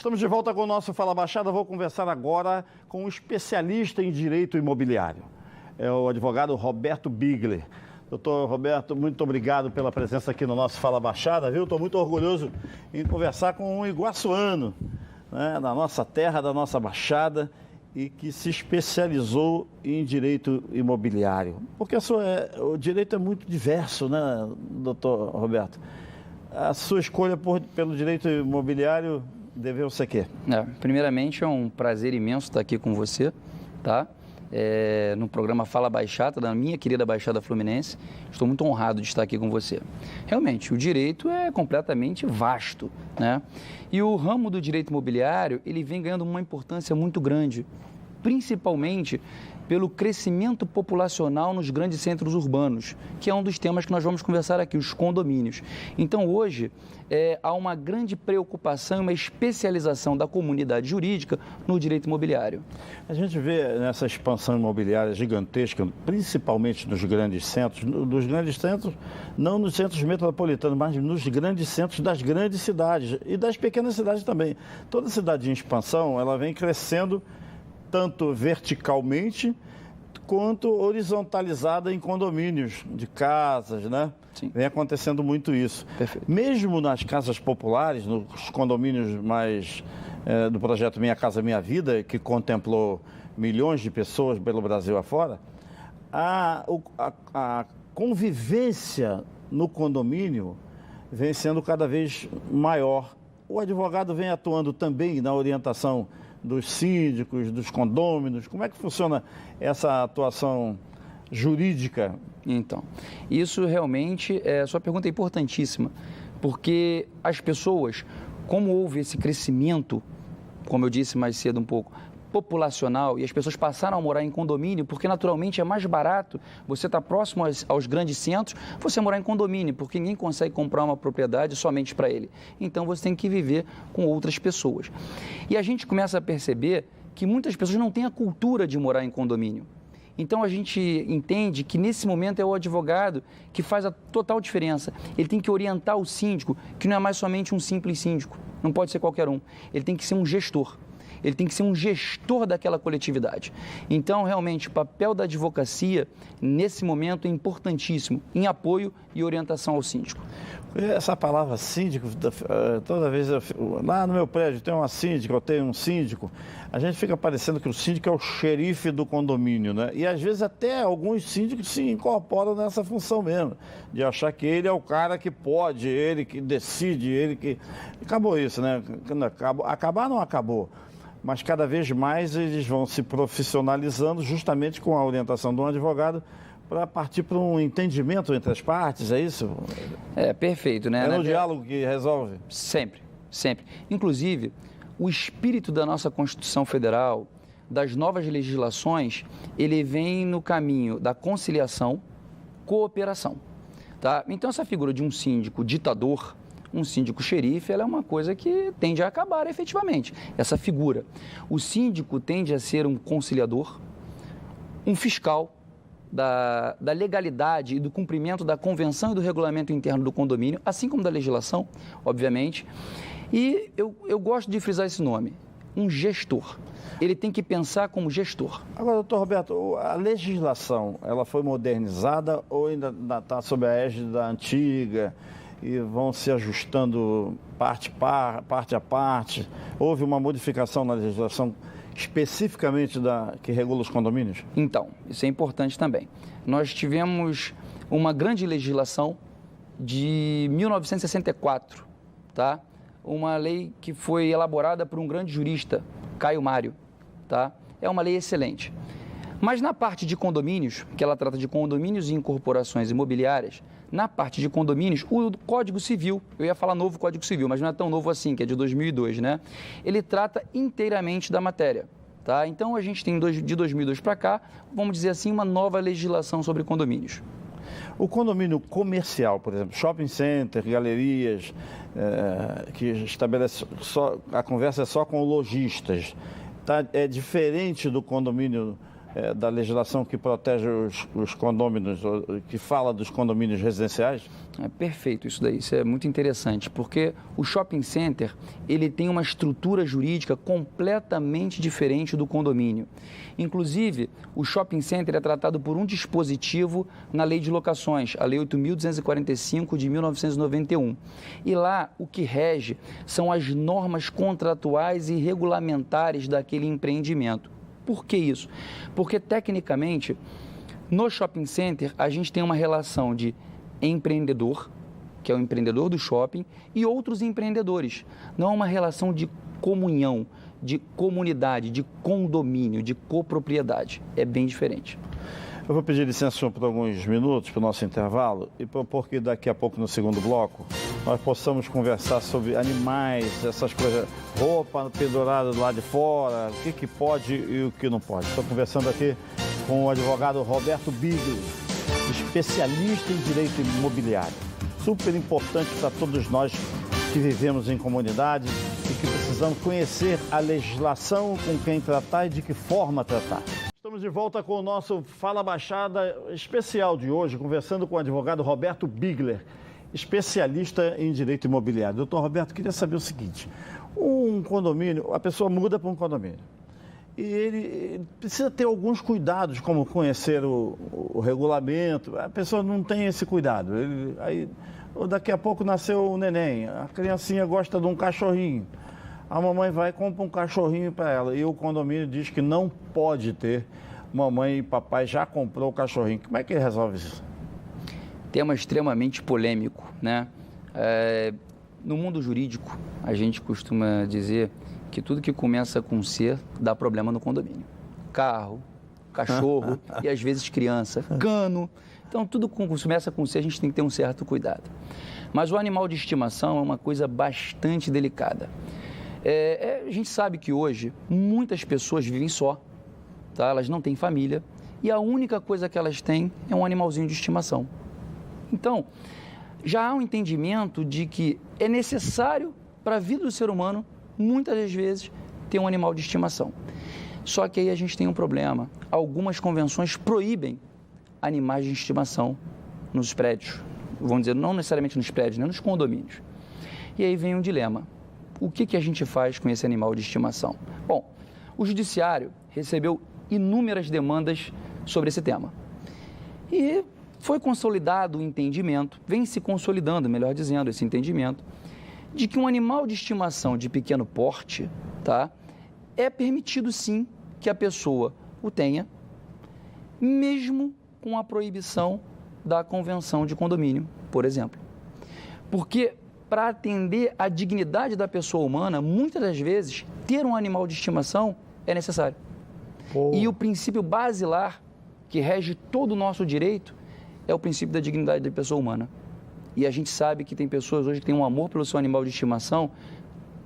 Estamos de volta com o nosso Fala Baixada. Vou conversar agora com um especialista em direito imobiliário. É o advogado Roberto Bigler. Doutor Roberto, muito obrigado pela presença aqui no nosso Fala Baixada, viu? Estou muito orgulhoso em conversar com um iguaçuano, né, da nossa terra, da nossa Baixada, e que se especializou em direito imobiliário. Porque o direito é muito diverso, né, doutor Roberto? A sua escolha pelo direito imobiliário deveu-se a quê? Primeiramente, é um prazer imenso estar aqui com você, tá? No programa Fala Baixada, da minha querida Baixada Fluminense. Estou muito honrado de estar aqui com você. Realmente, o direito é completamente vasto, né? E o ramo do direito imobiliário, ele vem ganhando uma importância muito grande, principalmente pelo crescimento populacional nos grandes centros urbanos, que é um dos temas que nós vamos conversar aqui, os condomínios. Então, hoje, há uma grande preocupação e uma especialização da comunidade jurídica no direito imobiliário. A gente vê nessa expansão imobiliária gigantesca, principalmente nos grandes centros, não nos centros metropolitanos, mas nos grandes centros das grandes cidades e das pequenas cidades também. Toda cidade em expansão, ela vem crescendo tanto verticalmente quanto horizontalizada em condomínios de casas, né? Sim. Vem acontecendo muito isso. Perfeito. Mesmo nas casas populares, nos condomínios mais do projeto Minha Casa Minha Vida, que contemplou milhões de pessoas pelo Brasil afora, a convivência no condomínio vem sendo cada vez maior. O advogado vem atuando também na orientação dos síndicos, dos condôminos. Como é que funciona essa atuação jurídica? Então, isso realmente, sua pergunta é importantíssima, porque as pessoas, como houve esse crescimento, como eu disse mais cedo um pouco, populacional, e as pessoas passaram a morar em condomínio, porque naturalmente é mais barato você estar próximo aos grandes centros, você morar em condomínio, porque ninguém consegue comprar uma propriedade somente para ele. Então você tem que viver com outras pessoas. E a gente começa a perceber que muitas pessoas não têm a cultura de morar em condomínio. Então a gente entende que nesse momento é o advogado que faz a total diferença. Ele tem que orientar o síndico, que não é mais somente um simples síndico, não pode ser qualquer um, ele tem que ser um gestor. Ele tem que ser um gestor daquela coletividade. Então, realmente, o papel da advocacia, nesse momento, é importantíssimo, em apoio e orientação ao síndico. Essa palavra síndico, toda vez, lá no meu prédio tem uma síndica, eu tenho um síndico, a gente fica parecendo que o síndico é o xerife do condomínio, né? E às vezes até alguns síndicos se incorporam nessa função mesmo, de achar que ele é o cara que pode, ele que decide, ele que... Acabou isso, né? Acabar não acabou. Mas cada vez mais eles vão se profissionalizando justamente com a orientação de um advogado para partir para um entendimento entre as partes, é isso? Perfeito, né? É no diálogo que resolve? Sempre, sempre. Inclusive, o espírito da nossa Constituição Federal, das novas legislações, ele vem no caminho da conciliação, cooperação, tá? Então, essa figura de um síndico ditador, um síndico xerife, ela é uma coisa que tende a acabar efetivamente, essa figura. O síndico tende a ser um conciliador, um fiscal da legalidade e do cumprimento da convenção e do regulamento interno do condomínio, assim como da legislação, obviamente. E eu gosto de frisar esse nome, um gestor. Ele tem que pensar como gestor. Agora, doutor Roberto, a legislação, ela foi modernizada ou ainda está sob a égide da antiga? E vão se ajustando parte a parte. Houve uma modificação na legislação especificamente que regula os condomínios? Então, isso é importante também. Nós tivemos uma grande legislação de 1964, tá? Uma lei que foi elaborada por um grande jurista, Caio Mário, tá? É uma lei excelente. Mas na parte de condomínios, que ela trata de condomínios e incorporações imobiliárias, na parte de condomínios, o Código Civil, eu ia falar novo Código Civil, mas não é tão novo assim, que é de 2002, né? Ele trata inteiramente da matéria, tá? Então, a gente tem de 2002 para cá, vamos dizer assim, uma nova legislação sobre condomínios. O condomínio comercial, por exemplo, shopping center, galerias, que estabelece a conversa é só com lojistas, tá? É diferente do condomínio da legislação que protege os condôminos, que fala dos condomínios residenciais? É perfeito isso daí, isso é muito interessante, porque o shopping center, ele tem uma estrutura jurídica completamente diferente do condomínio. Inclusive, o shopping center é tratado por um dispositivo na Lei de Locações, a Lei 8.245 de 1991. E lá, o que rege são as normas contratuais e regulamentares daquele empreendimento. Por que isso? Porque, tecnicamente, no shopping center, a gente tem uma relação de empreendedor, que é o empreendedor do shopping, e outros empreendedores. Não é uma relação de comunhão, de comunidade, de condomínio, de copropriedade. É bem diferente. Eu vou pedir licença por alguns minutos para o nosso intervalo e propor que daqui a pouco, no segundo bloco, nós possamos conversar sobre animais, essas coisas, roupa pendurada do lado de fora, o que pode e o que não pode. Estou conversando aqui com o advogado Roberto Bigler, especialista em direito imobiliário. Super importante para todos nós que vivemos em comunidade e que precisamos conhecer a legislação, com quem tratar e de que forma tratar. Estamos de volta com o nosso Fala Baixada especial de hoje, conversando com o advogado Roberto Bigler, especialista em direito imobiliário. Doutor Roberto, queria saber o seguinte, um condomínio, a pessoa muda para um condomínio e ele precisa ter alguns cuidados, como conhecer o regulamento, a pessoa não tem esse cuidado. Aí, daqui a pouco nasceu o neném, a criancinha gosta de um cachorrinho. A mamãe vai e compra um cachorrinho para ela e o condomínio diz que não pode ter. Mamãe e papai já comprou o cachorrinho. Como é que ele resolve isso? Tema extremamente polêmico, né? No mundo jurídico, a gente costuma dizer que tudo que começa com C dá problema no condomínio. Carro, cachorro e às vezes criança, cano. Então, tudo que começa com C, a gente tem que ter um certo cuidado. Mas o animal de estimação é uma coisa bastante delicada. A gente sabe que hoje muitas pessoas vivem só, tá? Elas não têm família e a única coisa que elas têm é um animalzinho de estimação. Então, já há um entendimento de que é necessário para a vida do ser humano, muitas das vezes, ter um animal de estimação. Só que aí a gente tem um problema. Algumas convenções proíbem animais de estimação nos prédios. Vamos dizer, não necessariamente nos prédios, né? Nos condomínios. E aí vem um dilema. O que a gente faz com esse animal de estimação? Bom, o judiciário recebeu inúmeras demandas sobre esse tema. E foi consolidado o entendimento, vem se consolidando, melhor dizendo, esse entendimento, de que um animal de estimação de pequeno porte, tá, é permitido sim que a pessoa o tenha, mesmo com a proibição da convenção de condomínio, por exemplo. Porque para atender à dignidade da pessoa humana, muitas das vezes, ter um animal de estimação é necessário. E o princípio basilar que rege todo o nosso direito é o princípio da dignidade da pessoa humana. E a gente sabe que tem pessoas hoje que têm um amor pelo seu animal de estimação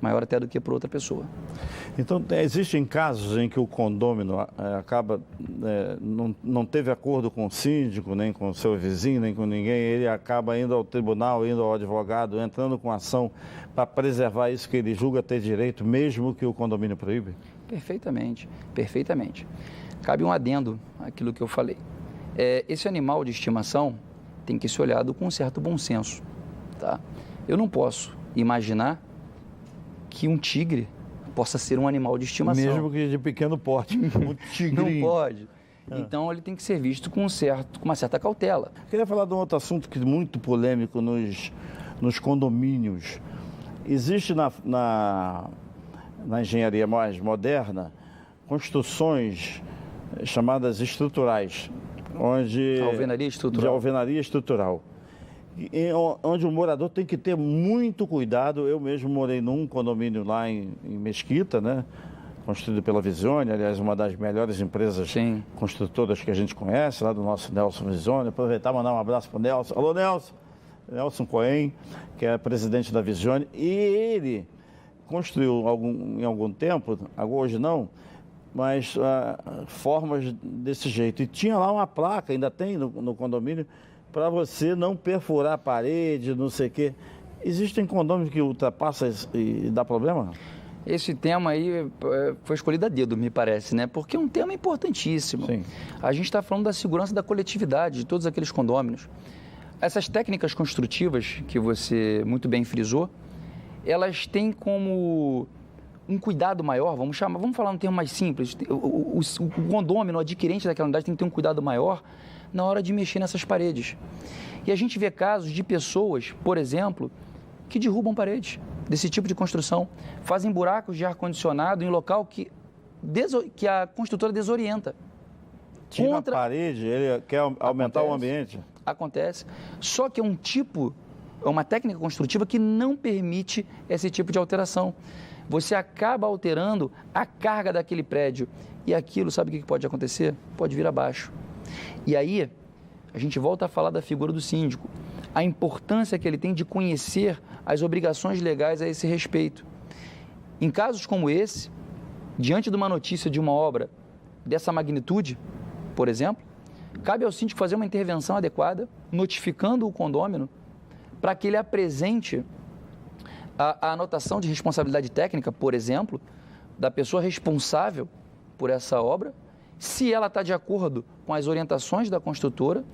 maior até do que por outra pessoa. Então, existem casos em que o condômino acaba, não teve acordo com o síndico, nem com o seu vizinho, nem com ninguém, ele acaba indo ao tribunal, indo ao advogado, entrando com ação para preservar isso que ele julga ter direito, mesmo que o condomínio proíbe? Perfeitamente, perfeitamente. Cabe um adendo àquilo que eu falei. Esse animal de estimação tem que ser olhado com um certo bom senso, tá? Eu não posso imaginar que um tigre possa ser um animal de estimação. Mesmo que de pequeno porte, um tigrinho. Não pode. Então, ele tem que ser visto com uma certa cautela. Queria falar de um outro assunto que é muito polêmico nos condomínios. Existe na engenharia mais moderna construções chamadas estruturais, Alvenaria estrutural. De alvenaria estrutural. Onde o morador tem que ter muito cuidado. Eu mesmo morei num condomínio lá em Mesquita, né? Construído pela Visione, aliás, uma das melhores empresas construtoras que a gente conhece, lá do nosso Nelson Visione. Aproveitar e mandar um abraço para o Nelson. Alô, Nelson! Nelson Cohen, que é presidente da Visione. E ele construiu em algum tempo, hoje não, mas formas desse jeito. E tinha lá uma placa, ainda tem no condomínio, para você não perfurar a parede, não sei o quê. Existem condôminos que ultrapassam e dá problema? Esse tema aí foi escolhido a dedo, me parece, né? Porque é um tema importantíssimo. Sim. A gente está falando da segurança da coletividade, de todos aqueles condôminos. Essas técnicas construtivas que você muito bem frisou, elas têm como um cuidado maior, vamos falar um termo mais simples, o condômino, o adquirente daquela unidade tem que ter um cuidado maior na hora de mexer nessas paredes. E a gente vê casos de pessoas, por exemplo, que derrubam paredes desse tipo de construção, fazem buracos de ar-condicionado em local que a construtora desorienta. Tira a parede, ele quer aumentar o ambiente. Acontece. Só que é uma técnica construtiva que não permite esse tipo de alteração. Você acaba alterando a carga daquele prédio. E aquilo, sabe o que pode acontecer? Pode vir abaixo. E aí, a gente volta a falar da figura do síndico. A importância que ele tem de conhecer as obrigações legais a esse respeito. Em casos como esse, diante de uma notícia de uma obra dessa magnitude, por exemplo, cabe ao síndico fazer uma intervenção adequada, notificando o condômino, para que ele apresente a anotação de responsabilidade técnica, por exemplo, da pessoa responsável por essa obra, se ela está de acordo com as orientações da construtora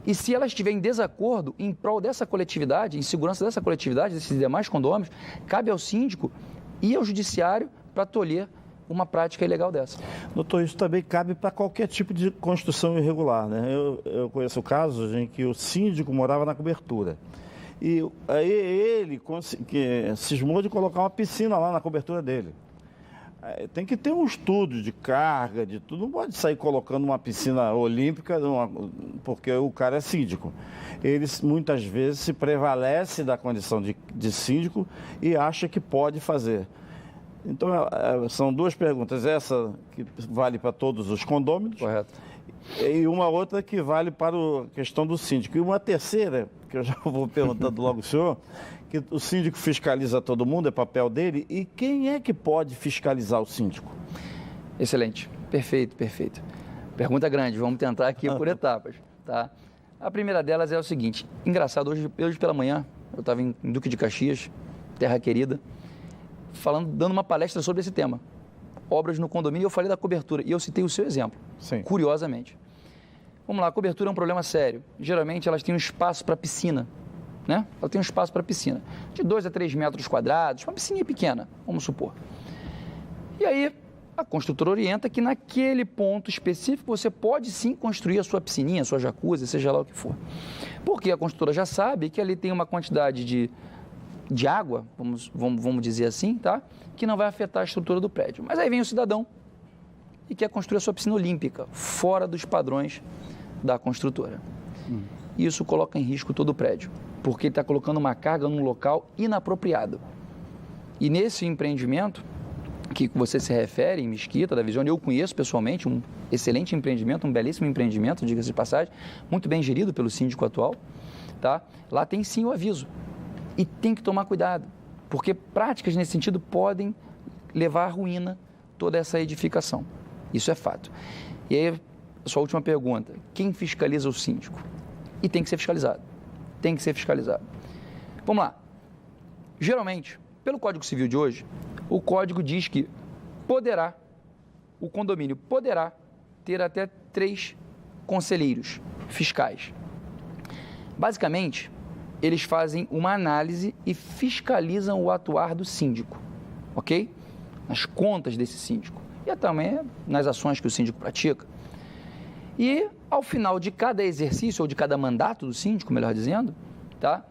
e se ela estiver em desacordo em prol dessa coletividade, em segurança dessa coletividade, desses demais condôminos, cabe ao síndico ir ao judiciário para tolher uma prática ilegal dessa. Doutor, isso também cabe para qualquer tipo de construção irregular, né? Eu conheço casos em que o síndico morava na cobertura. E aí ele cismou de colocar uma piscina lá na cobertura dele. Tem que ter um estudo de carga, de tudo. Não pode sair colocando uma piscina olímpica porque o cara é síndico. Ele muitas vezes se prevalece da condição de síndico e acha que pode fazer. Então, são duas perguntas. Essa que vale para todos os condôminos. Correto. E uma outra que vale para a questão do síndico. E uma terceira, que eu já vou perguntando logo ao senhor, que o síndico fiscaliza todo mundo, é papel dele. E quem é que pode fiscalizar o síndico? Excelente. Perfeito, perfeito. Pergunta grande, vamos tentar aqui por etapas. Tá? A primeira delas é o seguinte. Engraçado, hoje pela manhã, eu estava em Duque de Caxias, terra querida, dando uma palestra sobre esse tema. Obras no condomínio, eu falei da cobertura e eu citei o seu exemplo, Sim. Curiosamente. Vamos lá, a cobertura é um problema sério. Geralmente elas têm um espaço para piscina, né? Ela tem um espaço para piscina, de 2 a 3 metros quadrados, uma piscininha pequena, vamos supor. E aí, a construtora orienta que naquele ponto específico você pode sim construir a sua piscininha, a sua jacuzzi, seja lá o que for. Porque a construtora já sabe que ali tem uma quantidade de água, vamos dizer assim, tá? Que não vai afetar a estrutura do prédio. Mas aí vem o cidadão e quer construir a sua piscina olímpica, fora dos padrões da construtora. Isso coloca em risco todo o prédio, porque ele está colocando uma carga num local inapropriado. E nesse empreendimento que você se refere, em Mesquita, da Visione, eu conheço pessoalmente um excelente empreendimento, um belíssimo empreendimento, diga-se de passagem, muito bem gerido pelo síndico atual, tá? Lá tem sim o aviso. E tem que tomar cuidado, porque práticas nesse sentido podem levar à ruína toda essa edificação. Isso é fato. E aí, sua última pergunta, quem fiscaliza o síndico? E tem que ser fiscalizado. Tem que ser fiscalizado. Vamos lá. Geralmente, pelo Código Civil de hoje, o Código diz que o condomínio poderá ter até 3 conselheiros fiscais. Basicamente, eles fazem uma análise e fiscalizam o atuar do síndico, ok? Nas contas desse síndico e também nas ações que o síndico pratica. E, ao final de cada exercício, ou de cada mandato do síndico, melhor dizendo, tá?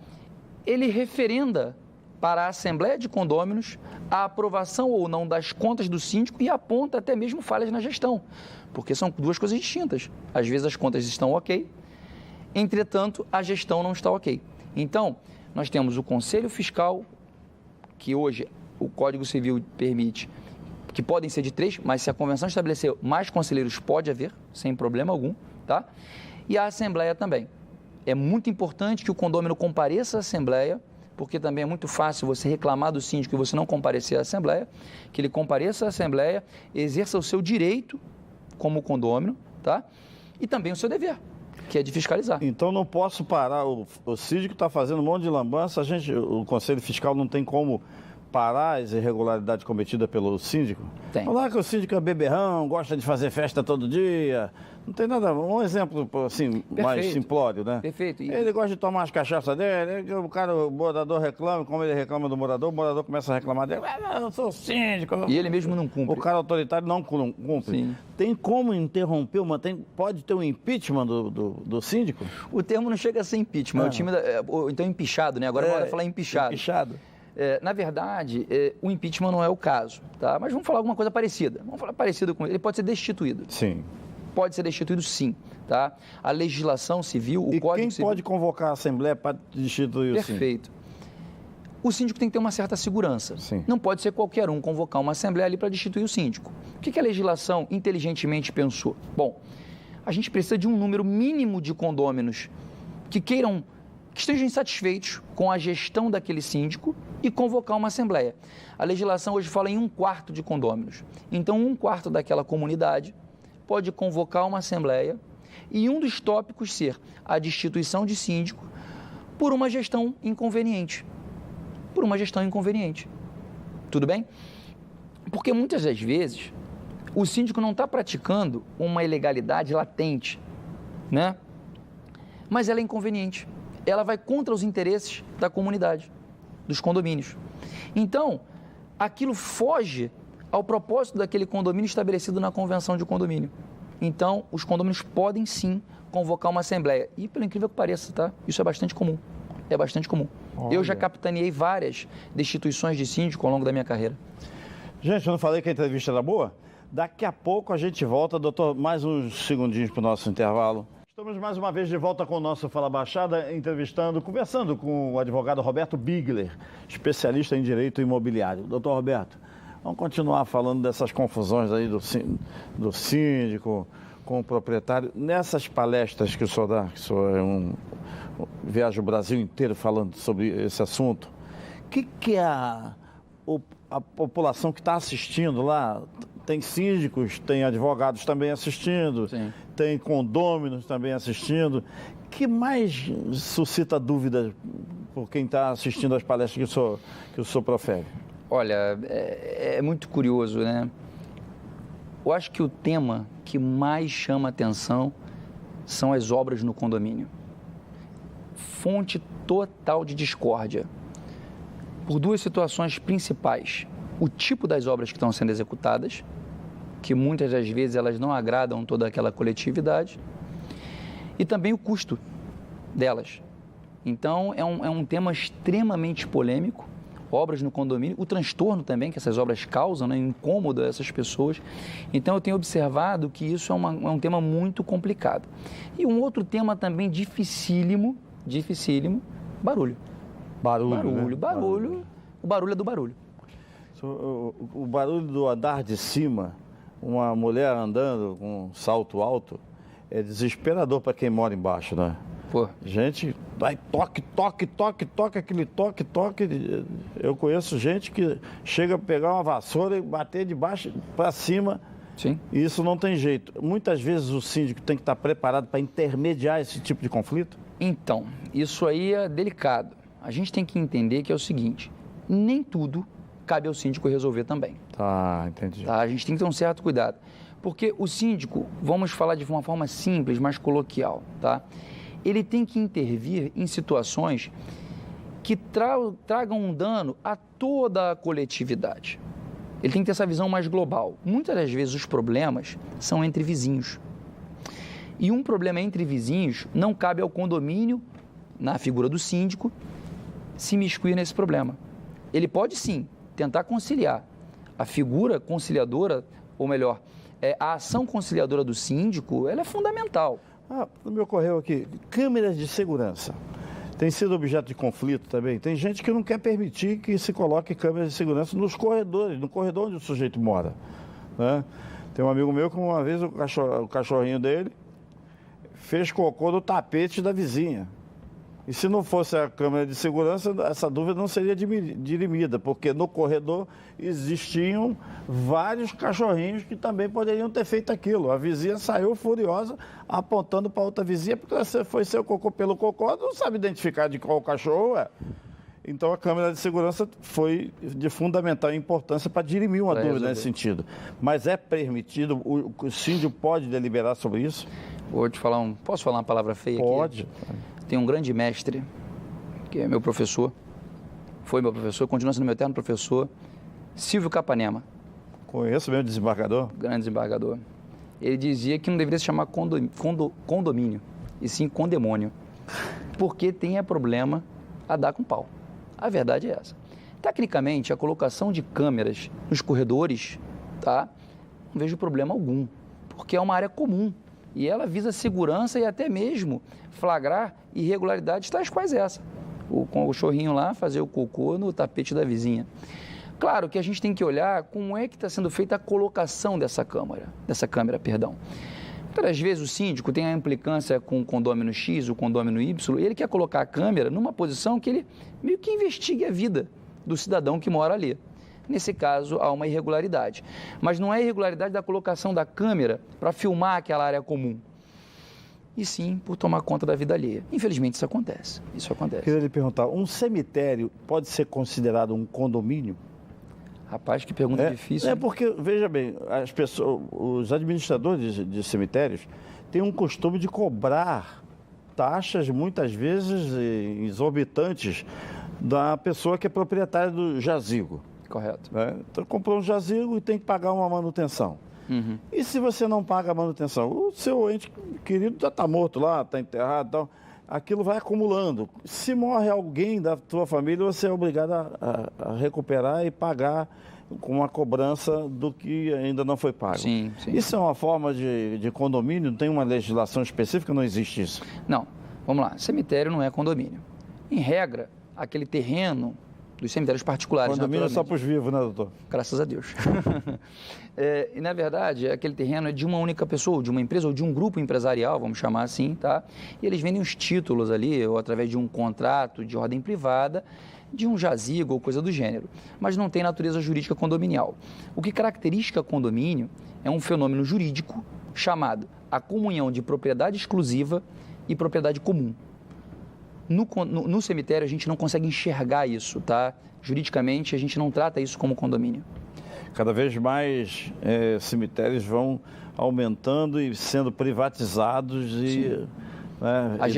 Ele referenda para a Assembleia de Condôminos a aprovação ou não das contas do síndico e aponta até mesmo falhas na gestão, porque são duas coisas distintas. Às vezes as contas estão ok, entretanto, a gestão não está ok. Então, nós temos o Conselho Fiscal, que hoje o Código Civil permite, que podem ser de 3, mas se a convenção estabelecer mais conselheiros, pode haver, sem problema algum, tá? E a Assembleia também. É muito importante que o condômino compareça à Assembleia, porque também é muito fácil você reclamar do síndico e você não comparecer à Assembleia, que ele compareça à Assembleia, exerça o seu direito como condômino, tá? E também o seu dever, que é de fiscalizar. Então não posso parar, o síndico está fazendo um monte de lambança, o Conselho Fiscal não tem como parar as irregularidades cometidas pelo síndico? Tem. Falar que o síndico é beberrão, gosta de fazer festa todo dia. Não tem nada. Um exemplo assim, mais simplório, né? Perfeito. Ele gosta de tomar as cachaças dele, o morador reclama, como ele reclama do morador, o morador começa a reclamar dele. Eu sou síndico. E ele mesmo não cumpre. O cara autoritário não cumpre. Sim. Tem como interromper, pode ter um impeachment do síndico? O termo não chega a ser impeachment, é o time então empichado, né? Agora é hora de falar empichado. Na verdade, o impeachment não é o caso, tá? Mas vamos falar alguma coisa parecida. Vamos falar parecido com ele. Ele pode ser destituído. Sim. Pode ser destituído, sim, tá? A legislação civil, o Código Civil... quem pode convocar a Assembleia para destituir o síndico? Perfeito. O síndico tem que ter uma certa segurança. Sim. Não pode ser qualquer um convocar uma Assembleia ali para destituir o síndico. O que a legislação inteligentemente pensou? Bom, a gente precisa de um número mínimo de condôminos que estejam insatisfeitos com a gestão daquele síndico e convocar uma Assembleia. A legislação hoje fala em 1/4 de condôminos. Então, 1/4 daquela comunidade pode convocar uma Assembleia e um dos tópicos ser a destituição de síndico por uma gestão inconveniente. Tudo bem? Porque muitas das vezes o síndico não está praticando uma ilegalidade latente, né? Mas ela é inconveniente. Ela vai contra os interesses da comunidade, dos condomínios. Então, aquilo foge ao propósito daquele condomínio estabelecido na convenção de condomínio. Então, os condomínios podem sim convocar uma assembleia. E, pelo incrível que pareça, tá? Isso é bastante comum. Olha. Eu já capitaneei várias destituições de síndico ao longo da minha carreira. Gente, eu não falei que a entrevista era boa? Daqui a pouco a gente volta, doutor, mais uns segundinhos para o nosso intervalo. Estamos mais uma vez de volta com o nosso Fala Baixada, conversando com o advogado Roberto Bigler, especialista em direito imobiliário. Doutor Roberto, vamos continuar falando dessas confusões aí do síndico com o proprietário. Nessas palestras que o senhor dá, que o senhor viaja o Brasil inteiro falando sobre esse assunto, o que a população que está assistindo lá, tem síndicos, tem advogados também assistindo, sim, tem condôminos também assistindo, que mais suscita dúvidas por quem está assistindo às palestras que o senhor profere? Olha, é muito curioso, né? Eu acho que o tema que mais chama atenção são as obras no condomínio. Fonte total de discórdia. Por duas situações principais. O tipo das obras que estão sendo executadas, que muitas das vezes elas não agradam toda aquela coletividade, e também o custo delas. Então, é um tema extremamente polêmico. Obras no condomínio, o transtorno também que essas obras causam, né, incômodo a essas pessoas. Então, eu tenho observado que isso é um tema muito complicado. E um outro tema também dificílimo, barulho. Barulho. O barulho é do barulho. O barulho do andar de cima, uma mulher andando com um salto alto, é desesperador para quem mora embaixo, né? Pô. Gente, vai toque, aquele toque. Eu conheço gente que chega a pegar uma vassoura e bater de baixo para cima. Sim. E isso não tem jeito. Muitas vezes o síndico tem que estar preparado para intermediar esse tipo de conflito? Então, isso aí é delicado. A gente tem que entender que é o seguinte, nem tudo cabe ao síndico resolver também. Tá, entendi. Tá? A gente tem que ter um certo cuidado. Porque o síndico, vamos falar de uma forma simples, mais coloquial, tá? Ele tem que intervir em situações que tragam um dano a toda a coletividade. Ele tem que ter essa visão mais global. Muitas das vezes os problemas são entre vizinhos. E um problema entre vizinhos não cabe ao condomínio, na figura do síndico, se imiscuir nesse problema. Ele pode sim tentar conciliar. A figura conciliadora, ou melhor, a ação conciliadora do síndico, ela é fundamental. Me ocorreu aqui, câmeras de segurança. Tem sido objeto de conflito também. Tem gente que não quer permitir que se coloque câmeras de segurança nos corredores, no corredor onde o sujeito mora, né? Tem um amigo meu que uma vez o cachorrinho dele fez cocô no tapete da vizinha. E se não fosse a câmera de segurança, essa dúvida não seria dirimida, porque no corredor existiam vários cachorrinhos que também poderiam ter feito aquilo. A vizinha saiu furiosa, apontando para outra vizinha, porque você foi seu cocô pelo cocô, não sabe identificar de qual cachorro é. Então, a câmera de segurança foi de fundamental importância para dirimir uma dúvida nesse sentido. Mas é permitido, o síndico pode deliberar sobre isso? Vou te falar posso falar uma palavra feia aqui? Pode. Tem um grande mestre, que é meu professor, foi meu professor, continua sendo meu eterno professor, Silvio Capanema. Conheço mesmo o desembargador? Grande desembargador. Ele dizia que não deveria se chamar condomínio, e sim condemônio, porque tem problema a dar com pau. A verdade é essa. Tecnicamente, a colocação de câmeras nos corredores, tá? Não vejo problema algum, porque é uma área comum e ela visa segurança e até mesmo flagrar irregularidades tais quais essa. Com o cachorrinho lá fazer o cocô no tapete da vizinha. Claro que a gente tem que olhar como é que está sendo feita a colocação dessa câmera. Muitas vezes o síndico tem a implicância com o condômino X, o condômino Y, e ele quer colocar a câmera numa posição que ele meio que investigue a vida do cidadão que mora ali. Nesse caso, há uma irregularidade. Mas não é irregularidade da colocação da câmera para filmar aquela área comum, e sim por tomar conta da vida alheia. Infelizmente, isso acontece. Queria lhe perguntar, um cemitério pode ser considerado um condomínio? Rapaz, que pergunta difícil. É porque, veja bem, as pessoas, os administradores de cemitérios têm um costume de cobrar taxas, muitas vezes exorbitantes, da pessoa que é proprietária do jazigo. Correto. Então, comprou um jazigo e tem que pagar uma manutenção. Uhum. E se você não paga a manutenção? O seu ente querido já está morto lá, está enterrado e tal. Aquilo vai acumulando. Se morre alguém da tua família, você é obrigado a recuperar e pagar com uma cobrança do que ainda não foi pago. Sim. Isso é uma forma de condomínio? Não tem uma legislação específica? Não existe isso? Não. Vamos lá. Cemitério não é condomínio. Em regra, aquele terreno dos cemitérios particulares. Condomínio é só para os vivos, né, doutor? Graças a Deus. E, na verdade, aquele terreno é de uma única pessoa, de uma empresa ou de um grupo empresarial, vamos chamar assim, tá? E eles vendem os títulos ali, ou através de um contrato de ordem privada, de um jazigo ou coisa do gênero. Mas não tem natureza jurídica condominial. O que caracteriza condomínio é um fenômeno jurídico chamado a comunhão de propriedade exclusiva e propriedade comum. No cemitério, a gente não consegue enxergar isso, tá? Juridicamente, a gente não trata isso como condomínio. Cada vez mais cemitérios vão aumentando e sendo privatizados e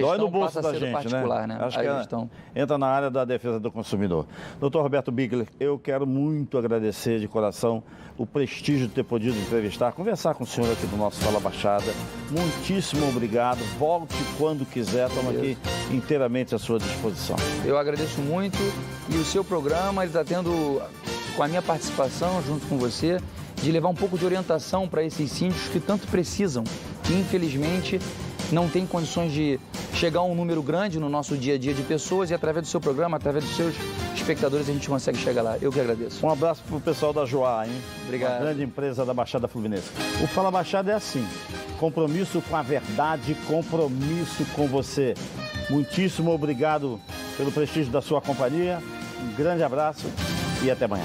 dói no bolso da gente, né? Acho que entra na área da defesa do consumidor. Doutor Roberto Bigler, eu quero muito agradecer de coração o prestígio de ter podido entrevistar, conversar com o senhor aqui do nosso Fala Baixada. Muitíssimo obrigado. Volte quando quiser, estamos aqui inteiramente à sua disposição. Eu agradeço muito e o seu programa está tendo, com a minha participação junto com você, de levar um pouco de orientação para esses síndicos que tanto precisam, que infelizmente não tem condições de chegar a um número grande no nosso dia a dia de pessoas, e através do seu programa, através dos seus espectadores, a gente consegue chegar lá. Eu que agradeço. Um abraço para o pessoal da Joá, hein? Obrigado. Uma grande empresa da Baixada Fluminense. O Fala Baixada é assim, compromisso com a verdade, compromisso com você. Muitíssimo obrigado pelo prestígio da sua companhia, um grande abraço e até amanhã.